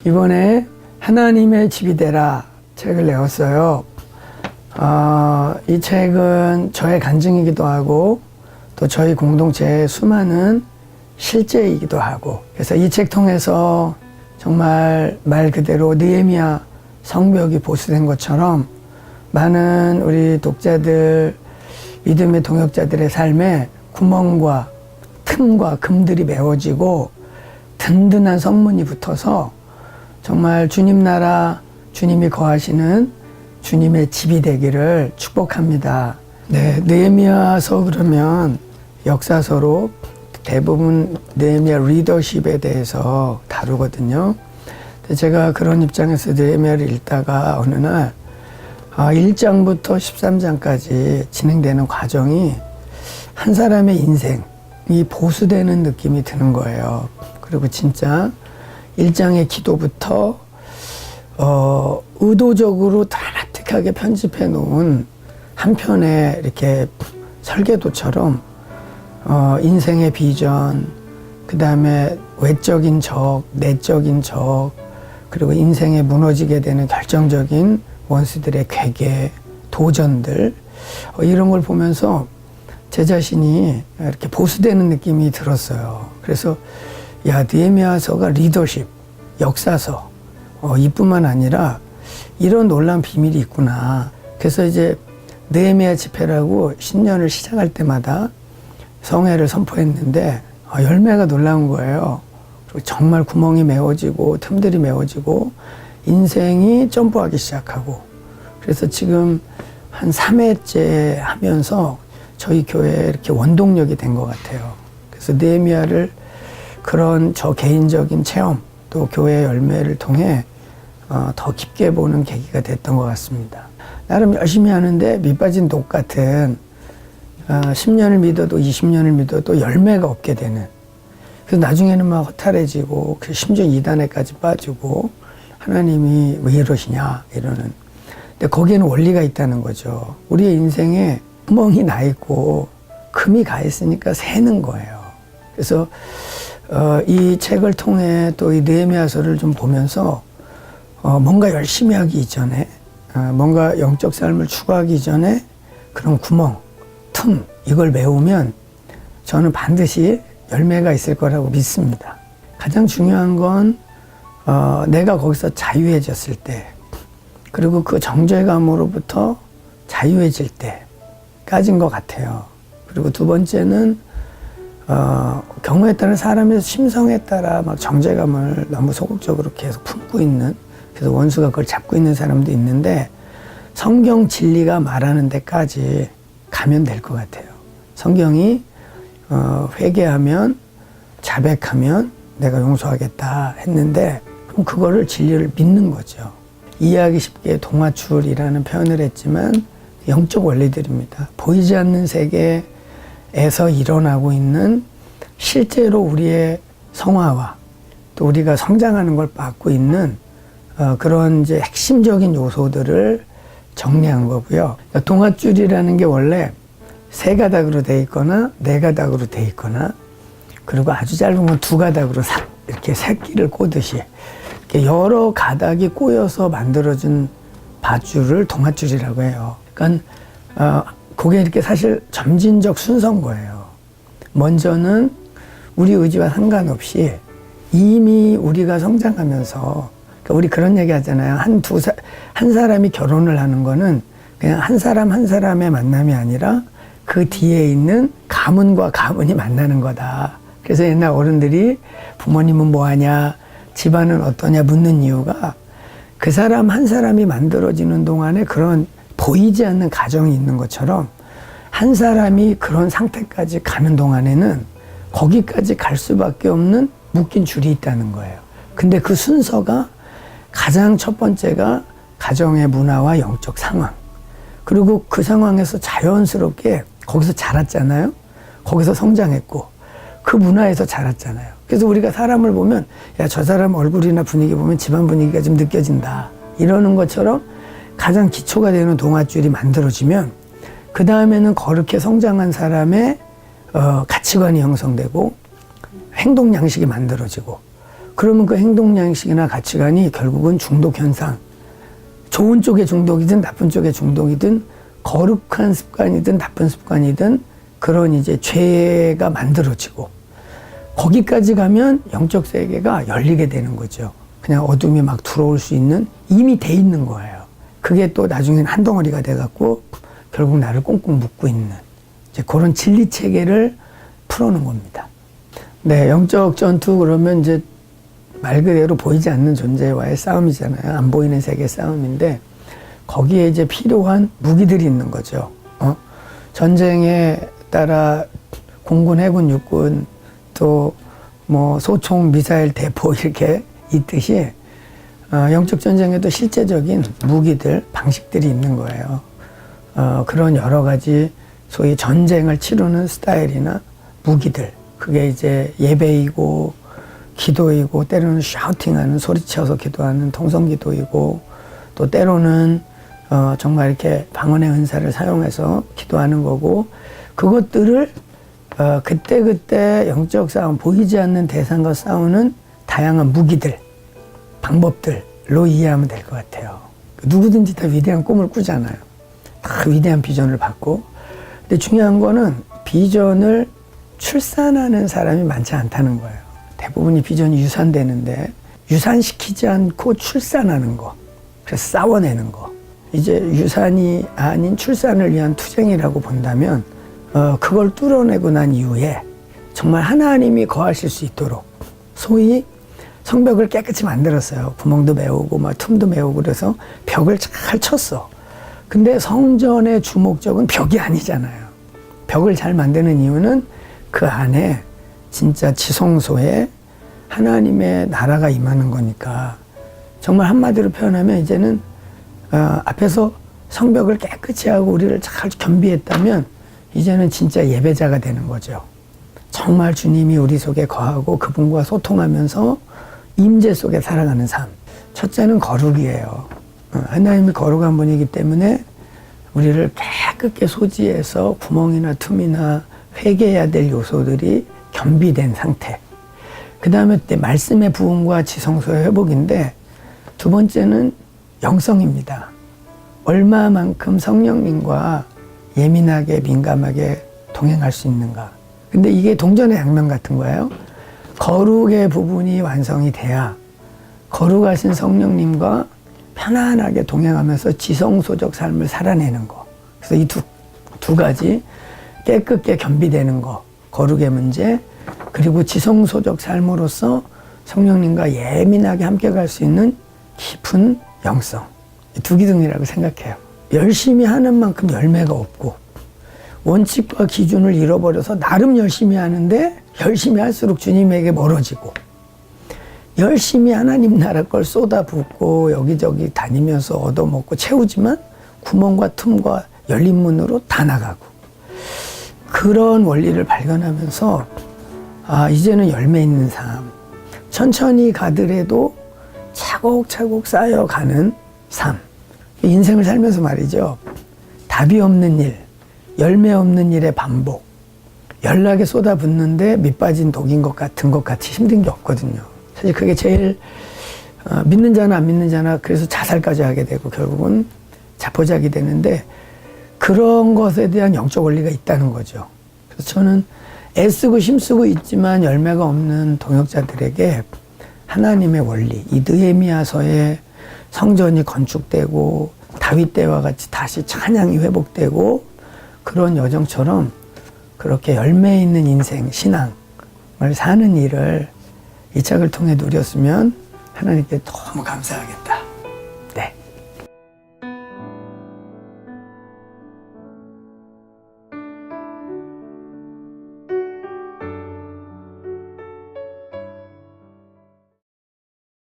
이번에 하나님의 집이 되라 책을 내었어요. 이 책은 저의 간증이기도 하고 또 저희 공동체의 수많은 실제이기도 하고, 그래서 이 책 통해서 정말 말 그대로 느헤미야 성벽이 보수된 것처럼 많은 우리 독자들, 믿음의 동역자들의 삶에 구멍과 틈과 금들이 메워지고 든든한 성문이 붙어서 정말 주님 나라, 주님이 거하시는 주님의 집이 되기를 축복합니다. 네, 느헤미야서 그러면 역사서로 대부분 느헤미야 리더십에 대해서 다루거든요. 근데 제가 그런 입장에서 느헤미야를 읽다가 어느 날 1장부터 13장까지 진행되는 과정이 한 사람의 인생이 보수되는 느낌이 드는 거예요. 그리고 진짜 1장의 기도부터 의도적으로 드라마틱하게 편집해 놓은 한 편의 이렇게 설계도처럼 인생의 비전, 그 다음에 외적인 적, 내적인 적, 그리고 인생에 무너지게 되는 결정적인 원수들의 괴계, 도전들, 이런 걸 보면서 제 자신이 이렇게 보수되는 느낌이 들었어요. 그래서 느헤미야서가 리더십, 역사서, 이뿐만 아니라 이런 놀라운 비밀이 있구나. 그래서 이제 느헤미야 집회라고 신년을 시작할 때마다 성회를 선포했는데 열매가 놀라운 거예요. 그리고 정말 구멍이 메워지고 틈들이 메워지고 인생이 점프하기 시작하고, 그래서 지금 한 3회째 하면서 저희 교회에 이렇게 원동력이 된 것 같아요. 그래서 느헤미야를 그런 저 개인적인 체험 또 교회의 열매를 통해 더 깊게 보는 계기가 됐던 것 같습니다. 나름 열심히 하는데 밑빠진 독 같은 10년을 믿어도 20년을 믿어도 열매가 없게 되는, 그래서 나중에는 막 허탈해지고 심지어 이단에까지 빠지고 하나님이 왜 이러시냐 이러는. 근데 거기에는 원리가 있다는 거죠. 우리의 인생에 구멍이 나 있고 금이 가 있으니까 새는 거예요. 그래서 이 책을 통해 또 이 느헤미야서를 좀 보면서 뭔가 열심히 하기 이전에, 뭔가 영적 삶을 추구하기 이전에 그런 구멍, 틈, 이걸 메우면 저는 반드시 열매가 있을 거라고 믿습니다. 가장 중요한 건 내가 거기서 자유해졌을 때, 그리고 그 정죄감으로부터 자유해질 때까지인 것 같아요. 그리고 두 번째는 경우에 따른 사람의 심성에 따라 막 정죄감을 너무 소극적으로 계속 품고 있는, 그래서 원수가 그걸 잡고 있는 사람도 있는데 성경 진리가 말하는 데까지 가면 될 것 같아요. 성경이 회개하면, 자백하면 내가 용서하겠다 했는데, 그럼 그거를 진리를 믿는 거죠. 이해하기 쉽게 동화줄이라는 표현을 했지만 영적 원리들입니다. 보이지 않는 세계에서 일어나고 있는 실제로 우리의 성화와 또 우리가 성장하는 걸 막고 있는 그런 이제 핵심적인 요소들을 정리한 거고요. 그러니까 동화줄이라는 게 원래 세 가닥으로 돼 있거나 네 가닥으로 돼 있거나, 그리고 아주 짧은 건 두 가닥으로 이렇게 새끼를 꼬듯이 이렇게 여러 가닥이 꼬여서 만들어진 밧줄을 동화줄이라고 해요. 그러니까 그게 이렇게 사실 점진적 순서인 거예요. 먼저는 우리 의지와 상관없이 이미 우리가 성장하면서, 그러니까 우리 그런 얘기 하잖아요. 한 사람이 결혼을 하는 거는 그냥 한 사람 한 사람의 만남이 아니라 그 뒤에 있는 가문과 가문이 만나는 거다. 그래서 옛날 어른들이 부모님은 뭐하냐, 집안은 어떠냐 묻는 이유가 그 사람 한 사람이 만들어지는 동안에 그런 보이지 않는 가정이 있는 것처럼 한 사람이 그런 상태까지 가는 동안에는 거기까지 갈 수밖에 없는 묶인 줄이 있다는 거예요. 근데 그 순서가 가장 첫 번째가 가정의 문화와 영적 상황, 그리고 그 상황에서 자연스럽게 거기서 자랐잖아요. 거기서 성장했고 그 문화에서 자랐잖아요. 그래서 우리가 사람을 보면 야, 저 사람 얼굴이나 분위기 보면 집안 분위기가 좀 느껴진다 이러는 것처럼 가장 기초가 되는 동아줄이 만들어지면 그 다음에는 거룩해 성장한 사람의 가치관이 형성되고 행동 양식이 만들어지고, 그러면 그 행동 양식이나 가치관이 결국은 중독 현상, 좋은 쪽의 중독이든 나쁜 쪽의 중독이든 거룩한 습관이든 나쁜 습관이든 그런 이제 죄가 만들어지고 거기까지 가면 영적 세계가 열리게 되는 거죠. 그냥 어둠이 막 들어올 수 있는 이미 돼 있는 거예요. 그게 또 나중에는 한 덩어리가 돼갖고 결국 나를 꽁꽁 묶고 있는 이제 그런 진리 체계를 풀어놓은 겁니다. 네, 영적 전투 그러면 이제 말 그대로 보이지 않는 존재와의 싸움이잖아요. 안 보이는 세계 싸움인데 거기에 이제 필요한 무기들이 있는 거죠. 전쟁에 따라 공군, 해군, 육군 또 뭐 소총, 미사일, 대포 이렇게 있듯이 영적 전쟁에도 실제적인 무기들, 방식들이 있는 거예요. 그런 여러 가지 소위 전쟁을 치르는 스타일이나 무기들, 그게 이제 예배이고 기도이고 때로는 샤우팅하는 소리쳐서 기도하는 통성기도이고 또 때로는 정말 이렇게 방언의 은사를 사용해서 기도하는 거고 그것들을 그때그때 영적 싸움, 보이지 않는 대상과 싸우는 다양한 무기들, 방법들로 이해하면 될 것 같아요. 누구든지 다 위대한 꿈을 꾸잖아요. 다 위대한 비전을 받고. 근데 중요한 거는 비전을 출산하는 사람이 많지 않다는 거예요. 대부분이 비전이 유산되는데 유산시키지 않고 출산하는 거, 그래서 싸워내는 거. 이제 유산이 아닌 출산을 위한 투쟁이라고 본다면 그걸 뚫어내고 난 이후에 정말 하나님이 거하실 수 있도록 소위 성벽을 깨끗이 만들었어요. 구멍도 메우고 막 틈도 메우고 그래서 벽을 잘 쳤어. 근데 성전의 주목적은 벽이 아니잖아요. 벽을 잘 만드는 이유는 그 안에 진짜 지성소에 하나님의 나라가 임하는 거니까 정말 한마디로 표현하면 이제는 앞에서 성벽을 깨끗이 하고 우리를 잘 겸비했다면 이제는 진짜 예배자가 되는 거죠. 정말 주님이 우리 속에 거하고 그분과 소통하면서 임재 속에 살아가는 삶. 첫째는 거룩이에요. 하나님이 거룩한 분이기 때문에 우리를 깨끗게 소지해서 구멍이나 틈이나 회개해야 될 요소들이 겸비된 상태. 그 다음에 말씀의 부흥과 지성소의 회복인데 두 번째는 영성입니다. 얼마만큼 성령님과 예민하게 민감하게 동행할 수 있는가. 근데 이게 동전의 양면 같은 거예요. 거룩의 부분이 완성이 돼야 거룩하신 성령님과 편안하게 동행하면서 지성소적 삶을 살아내는 거. 그래서 이 두 가지 깨끗게 겸비되는 거, 거룩의 문제, 그리고 지성소적 삶으로서 성령님과 예민하게 함께 갈 수 있는 깊은 영성. 두 기둥이라고 생각해요. 열심히 하는 만큼 열매가 없고 원칙과 기준을 잃어버려서 나름 열심히 하는데 열심히 할수록 주님에게 멀어지고 열심히 하나님 나라 걸 쏟아붓고 여기저기 다니면서 얻어먹고 채우지만 구멍과 틈과 열린 문으로 다 나가고 그런 원리를 발견하면서 이제는 열매 있는 삶, 천천히 가더라도 차곡차곡 쌓여가는 삶. 인생을 살면서 말이죠. 답이 없는 일, 열매 없는 일의 반복. 연락에 쏟아붓는데 밑빠진 독인 것 같은 것 같이 힘든 게 없거든요. 사실 그게 제일 믿는 자나 안 믿는 자나 그래서 자살까지 하게 되고 결국은 자포자기 되는데 그런 것에 대한 영적 원리가 있다는 거죠. 그래서 저는 애쓰고 힘쓰고 있지만 열매가 없는 동역자들에게 하나님의 원리, 이 느헤미야서의 성전이 건축되고 다윗 때와 같이 다시 찬양이 회복되고 그런 여정처럼 그렇게 열매 있는 인생, 신앙을 사는 일을 이 책을 통해 누렸으면 하나님께 너무 감사하겠다.